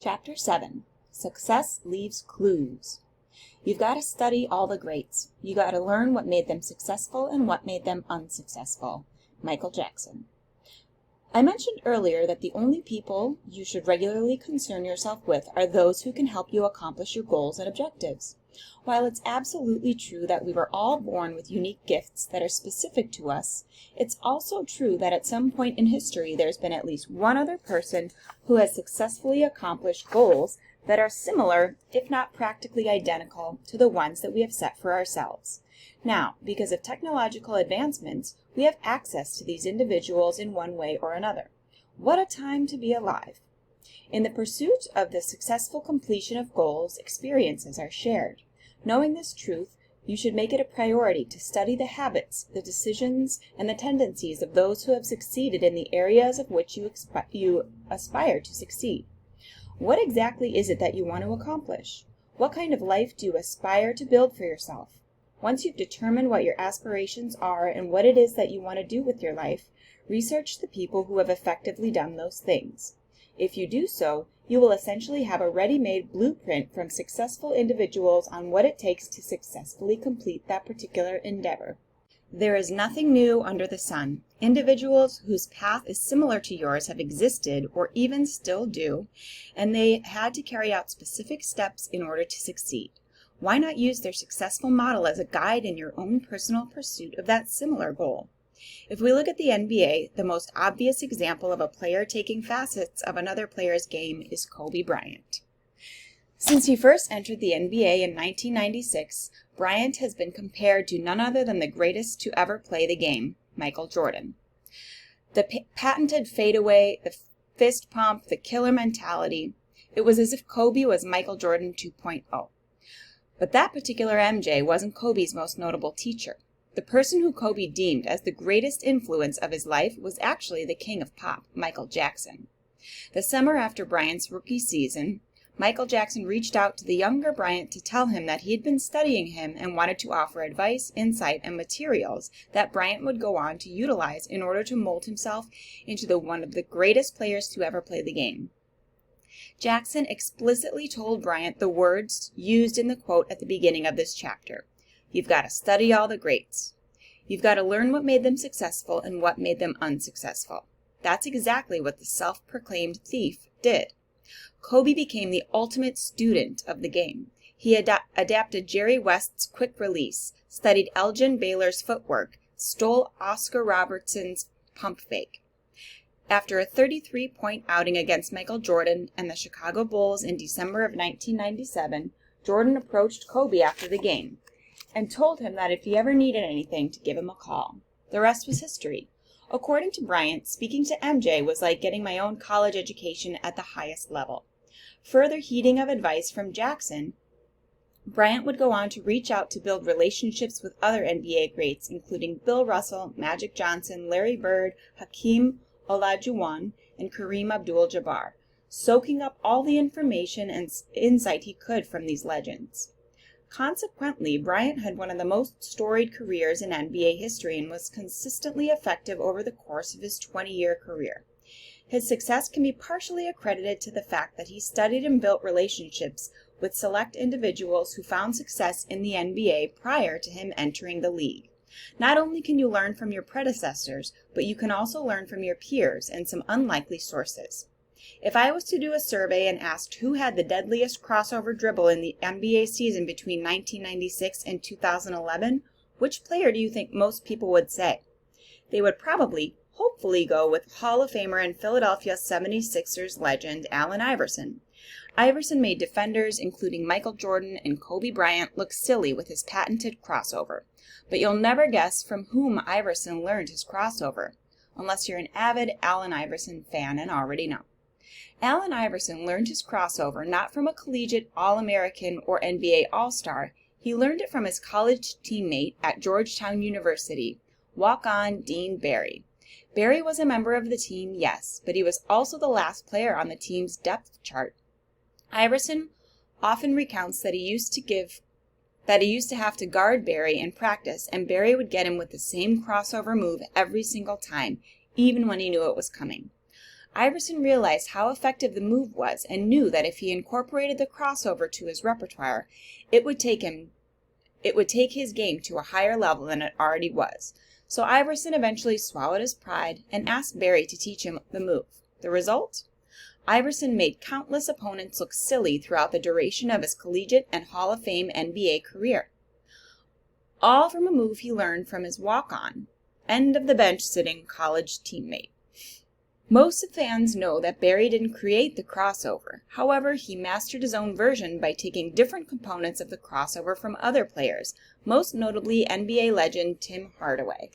Chapter 7, Success Leaves Clues. You've got to study all the greats. You got to learn what made them successful and what made them unsuccessful. Michael Jackson. I mentioned earlier that the only people you should regularly concern yourself with are those who can help you accomplish your goals and objectives. While it's absolutely true that we were all born with unique gifts that are specific to us, it's also true that at some point in history there's been at least one other person who has successfully accomplished goals that are similar, if not practically identical, to the ones that we have set for ourselves. Now, because of technological advancements, we have access to these individuals in one way or another. What a time to be alive! In the pursuit of the successful completion of goals, experiences are shared. Knowing this truth, you should make it a priority to study the habits, the decisions, and the tendencies of those who have succeeded in the areas of which you aspire to succeed. What exactly is it that you want to accomplish? What kind of life do you aspire to build for yourself? Once you've determined what your aspirations are and what it is that you want to do with your life, research the people who have effectively done those things. If you do so, you will essentially have a ready-made blueprint from successful individuals on what it takes to successfully complete that particular endeavor. There is nothing new under the sun. Individuals whose path is similar to yours have existed, or even still do, and they had to carry out specific steps in order to succeed. Why not use their successful model as a guide in your own personal pursuit of that similar goal? If we look at the NBA, the most obvious example of a player taking facets of another player's game is Kobe Bryant. Since he first entered the NBA in 1996, Bryant has been compared to none other than the greatest to ever play the game, Michael Jordan. The patented fadeaway, the fist pump, the killer mentality, it was as if Kobe was Michael Jordan 2.0. But that particular MJ wasn't Kobe's most notable teacher. The person who Kobe deemed as the greatest influence of his life was actually the king of pop, Michael Jackson. The summer after Bryant's rookie season, Michael Jackson reached out to the younger Bryant to tell him that he had been studying him and wanted to offer advice, insight, and materials that Bryant would go on to utilize in order to mold himself into one of the greatest players to ever play the game. Jackson explicitly told Bryant the words used in the quote at the beginning of this chapter. You've got to study all the greats. You've got to learn what made them successful and what made them unsuccessful. That's exactly what the self-proclaimed thief did. Kobe became the ultimate student of the game. He adapted Jerry West's quick release, studied Elgin Baylor's footwork, stole Oscar Robertson's pump fake. After a 33-point outing against Michael Jordan and the Chicago Bulls in December of 1997, Jordan approached Kobe after the game and told him that if he ever needed anything, to give him a call. The rest was history. According to Bryant, speaking to MJ was like getting my own college education at the highest level. Further heeding of advice from Jackson, Bryant would go on to reach out to build relationships with other NBA greats, including Bill Russell, Magic Johnson, Larry Bird, Hakeem Olajuwon, and Kareem Abdul-Jabbar, soaking up all the information and insight he could from these legends. Consequently, Bryant had one of the most storied careers in NBA history and was consistently effective over the course of his 20-year career. His success can be partially accredited to the fact that he studied and built relationships with select individuals who found success in the NBA prior to him entering the league. Not only can you learn from your predecessors, but you can also learn from your peers and some unlikely sources. If I was to do a survey and asked who had the deadliest crossover dribble in the NBA season between 1996 and 2011, which player do you think most people would say? They would probably, hopefully, go with Hall of Famer and Philadelphia 76ers legend Allen Iverson. Iverson made defenders, including Michael Jordan and Kobe Bryant, look silly with his patented crossover. But you'll never guess from whom Iverson learned his crossover, unless you're an avid Allen Iverson fan and already know. Allen Iverson learned his crossover not from a collegiate All-American or NBA All-Star. He learned it from his college teammate at Georgetown University, walk-on Dean Barry. Barry was a member of the team, yes, but he was also the last player on the team's depth chart. Iverson often recounts that he used to have to guard Barry in practice, and Barry would get him with the same crossover move every single time, even when he knew it was coming. Iverson realized how effective the move was and knew that if he incorporated the crossover to his repertoire, it would take his game to a higher level than it already was. So Iverson eventually swallowed his pride and asked Barry to teach him the move. The result? Iverson made countless opponents look silly throughout the duration of his collegiate and Hall of Fame NBA career. All from a move he learned from his walk-on, end-of-the-bench sitting college teammate. Most fans know that Barry didn't create the crossover. However, he mastered his own version by taking different components of the crossover from other players, most notably NBA legend Tim Hardaway.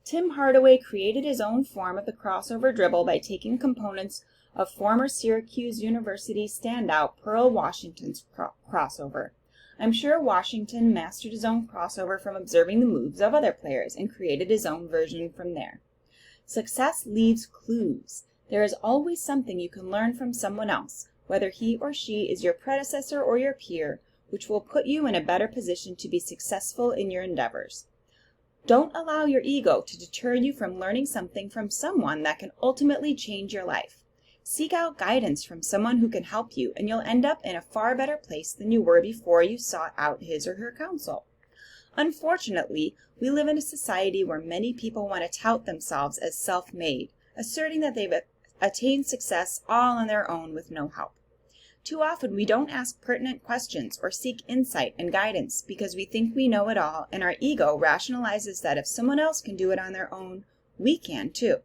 Tim Hardaway created his own form of the crossover dribble by taking components of former Syracuse University standout Pearl Washington's crossover. I'm sure Washington mastered his own crossover from observing the moves of other players and created his own version from there. Success leaves clues. There is always something you can learn from someone else, whether he or she is your predecessor or your peer, which will put you in a better position to be successful in your endeavors. Don't allow your ego to deter you from learning something from someone that can ultimately change your life. Seek out guidance from someone who can help you, and you'll end up in a far better place than you were before you sought out his or her counsel. Unfortunately, we live in a society where many people want to tout themselves as self-made, asserting that they've attained success all on their own with no help. Too often we don't ask pertinent questions or seek insight and guidance because we think we know it all, and our ego rationalizes that if someone else can do it on their own, we can too.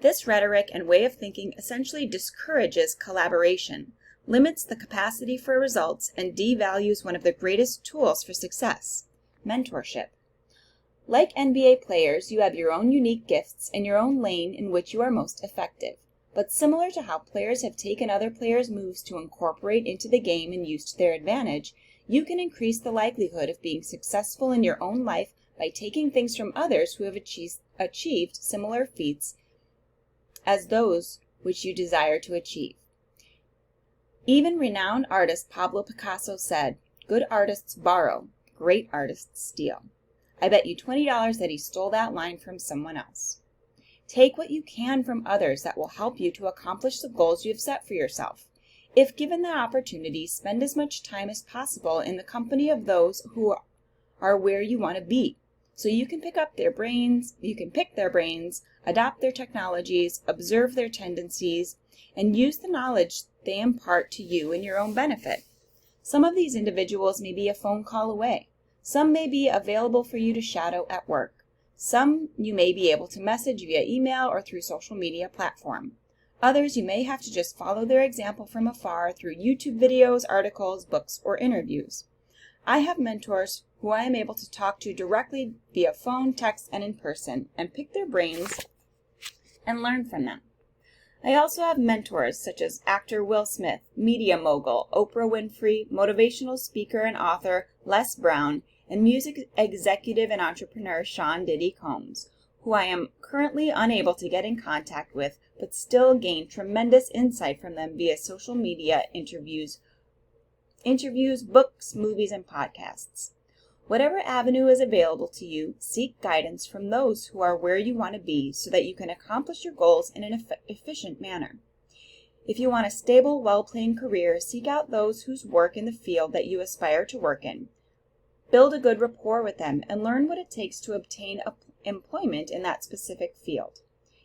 This rhetoric and way of thinking essentially discourages collaboration, limits the capacity for results, and devalues one of the greatest tools for success, mentorship. Like NBA players, you have your own unique gifts and your own lane in which you are most effective. But similar to how players have taken other players' moves to incorporate into the game and use to their advantage, you can increase the likelihood of being successful in your own life by taking things from others who have achieved similar feats as those which you desire to achieve. Even renowned artist Pablo Picasso said, "Good artists borrow, great artists steal." I bet you $20 that he stole that line from someone else. Take what you can from others that will help you to accomplish the goals you have set for yourself. If given the opportunity, spend as much time as possible in the company of those who are where you want to be, so you can pick their brains, adopt their technologies, observe their tendencies, and use the knowledge they impart to you in your own benefit. Some of these individuals may be a phone call away. Some may be available for you to shadow at work. Some you may be able to message via email or through social media platform. Others you may have to just follow their example from afar through YouTube videos, articles, books, or interviews. I have mentors who I am able to talk to directly via phone, text, and in person, and pick their brains and learn from them. I also have mentors such as actor Will Smith, media mogul Oprah Winfrey, motivational speaker and author Les Brown, and music executive and entrepreneur Sean Diddy Combs, who I am currently unable to get in contact with, but still gain tremendous insight from them via social media, interviews, books, movies, and podcasts. Whatever avenue is available to you, seek guidance from those who are where you want to be so that you can accomplish your goals in an efficient manner. If you want a stable, well-paying career, seek out those whose work in the field that you aspire to work in. Build a good rapport with them and learn what it takes to obtain employment in that specific field.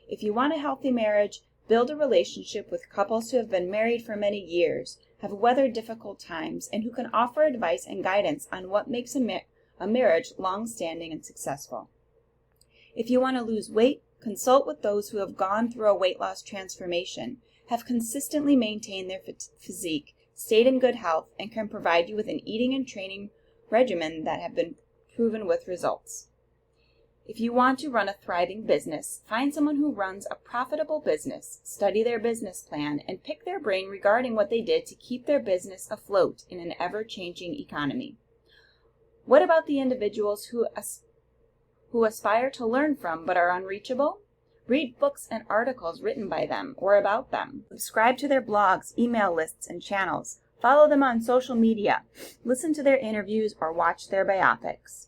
If you want a healthy marriage, build a relationship with couples who have been married for many years, have weathered difficult times, and who can offer advice and guidance on what makes a marriage long-standing and successful. If you want to lose weight, consult with those who have gone through a weight loss transformation, have consistently maintained their physique, stayed in good health, and can provide you with an eating and training regimen that have been proven with results. If you want to run a thriving business, find someone who runs a profitable business, study their business plan, and pick their brain regarding what they did to keep their business afloat in an ever-changing economy. What about the individuals who aspire to learn from but are unreachable? Read books and articles written by them or about them. Subscribe to their blogs, email lists, and channels. Follow them on social media. Listen to their interviews or watch their biopics.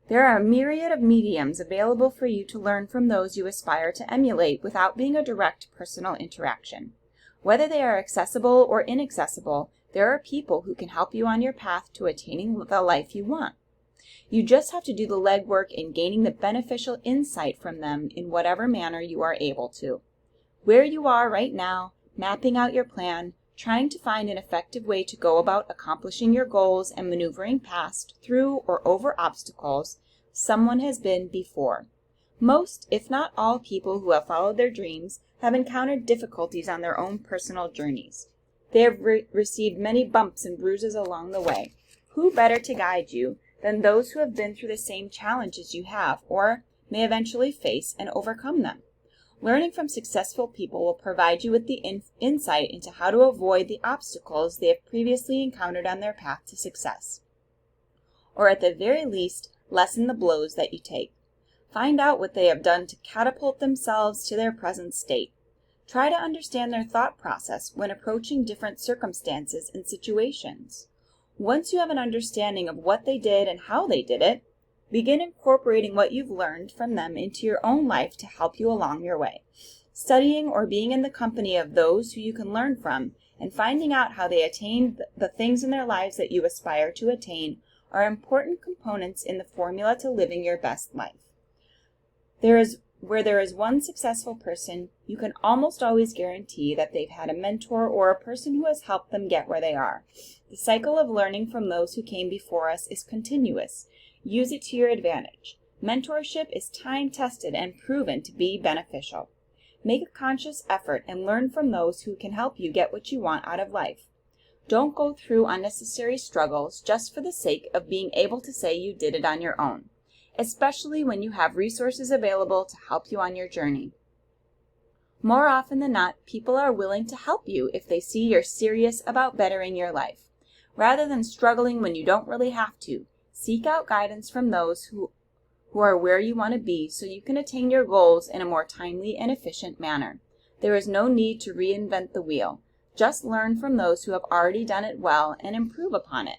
There are a myriad of mediums available for you to learn from those you aspire to emulate without being a direct personal interaction. Whether they are accessible or inaccessible, there are people who can help you on your path to attaining the life you want. You just have to do the legwork in gaining the beneficial insight from them in whatever manner you are able to. Where you are right now, mapping out your plan, trying to find an effective way to go about accomplishing your goals and maneuvering past, through, or over obstacles, someone has been before. Most, if not all, people who have followed their dreams have encountered difficulties on their own personal journeys. They have received many bumps and bruises along the way. Who better to guide you than those who have been through the same challenges you have, or may eventually face and overcome them? Learning from successful people will provide you with the insight into how to avoid the obstacles they have previously encountered on their path to success, or at the very least, lessen the blows that you take. Find out what they have done to catapult themselves to their present state. Try to understand their thought process when approaching different circumstances and situations. Once you have an understanding of what they did and how they did it, begin incorporating what you've learned from them into your own life to help you along your way. Studying or being in the company of those who you can learn from and finding out how they attained the things in their lives that you aspire to attain are important components in the formula to living your best life. Where there is one successful person, you can almost always guarantee that they've had a mentor or a person who has helped them get where they are. The cycle of learning from those who came before us is continuous. Use it to your advantage. Mentorship is time-tested and proven to be beneficial. Make a conscious effort and learn from those who can help you get what you want out of life. Don't go through unnecessary struggles just for the sake of being able to say you did it on your own, especially when you have resources available to help you on your journey. More often than not, people are willing to help you if they see you're serious about bettering your life. Rather than struggling when you don't really have to, seek out guidance from those who are where you want to be so you can attain your goals in a more timely and efficient manner. There is no need to reinvent the wheel. Just learn from those who have already done it well and improve upon it.